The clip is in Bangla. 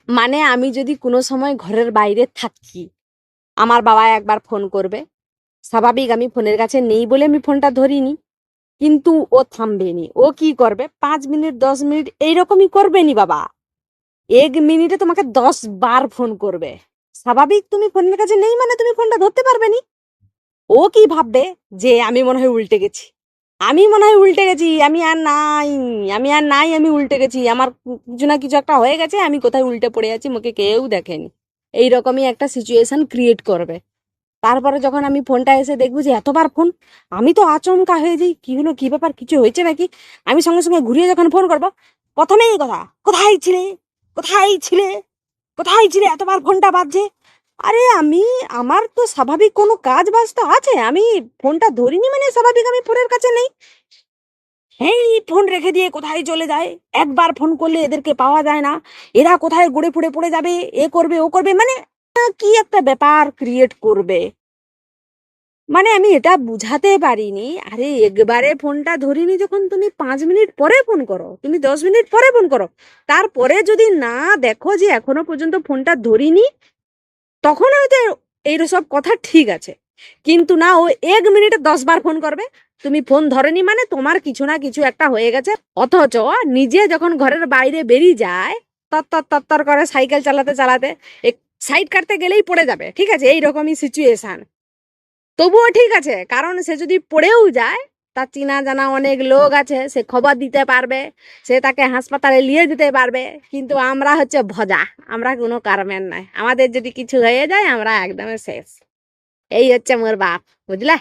মানে আমি যদি কোনো সময় ঘরের বাইরে থাকি, আমার বাবা একবার ফোন করবে, স্বাভাবিক আমি ফোনের কাছে নেই বলে আমি ফোনটা ধরিনি, কিন্তু ও থামবেনি। ও কি করবে, 5 মিনিট 10 মিনিট এইরকমই করবেনি বাবা। 1 মিনিটে তোমাকে 10 বার ফোন করবে। স্বাভাবিক তুমি ফোনের কাছে নেই মানে তুমি ফোনটা ধরতে পারবে নি। ও কি ভাববে যে আমি মনে হয় উল্টে গেছি, আমি মনে হয় উল্টে গেছি, আমি আর নাই, আমি উল্টে গেছি, আমার কিছু না কিছু একটা হয়ে গেছে, আমি কোথায় উল্টে পড়ে আছি, মুখে কেউ দেখেনি। এইরকমই একটা সিচুয়েশন ক্রিয়েট করবে। তারপরে যখন আমি ফোনটা এসে দেখবো যে এতবার ফোন, আমি তো আচমকা হয়ে যাই, কি হলো, কি ব্যাপার, কিছু হয়েছে নাকি। আমি সঙ্গে সঙ্গে ঘুরিয়ে যখন ফোন করবো, প্রথমেই কথা, কোথায় ছিলে, কোথায় ছিলে, কোথায় ছিলে, এতবার ফোনটা বাজছে। আরে আমি, আমার তো স্বাভাবিক কোনো কাজ বাজ তো আছে, আমি ফোনটা ধরিনি মানে স্বাভাবিক আমি ফোনের কাছে নেই। এই ফোন রেখে দিয়ে কোথায় চলে যায়, একবার ফোন করলে এদেরকে পাওয়া যায় না, এরা কোথায় গড়ে ফুড়ে পড়ে যাবে, এ করবে ও করবে, মানে কি একটা ব্যাপার ক্রিয়েট করবে। মানে আমি এটা বুঝাতে পারিনি। আরে একবারে ফোনটা ধরিনি, যখন তুমি 5 মিনিট পরে ফোন করো, তুমি 10 মিনিট পরে ফোন করো, তারপরে যদি না দেখো যে এখনো পর্যন্ত ফোনটা ধরিনি, তখন হয়তো এইসব কথা ঠিক আছে। কিন্তু না, ও 1 মিনিটে 10 বার ফোন করবে, তুমি ফোন ধরেনি মানে তোমার কিছু না কিছু একটা হয়ে গেছে। অথচ নিজে যখন ঘরের বাইরে বেরিয়ে যায়, তত্তর তত্তর করে সাইকেল চালাতে চালাতে সাইড কাটতে গেলেই পড়ে যাবে, ঠিক আছে, এইরকমই সিচুয়েশন। তবুও ঠিক আছে, কারণ সে যদি পড়েও যায়, তার চিনা জানা অনেক লোক আছে, সে খবর দিতে পারবে, সে তাকে হাসপাতালে নিয়ে যেতে পারবে। কিন্তু আমরা হচ্ছে ভজা, আমরা কোনো কারমের নাই, আমাদের যদি কিছু হয়ে যায় আমরা একদম শেষ। এই হচ্ছে মোর বাপ, বুঝলে।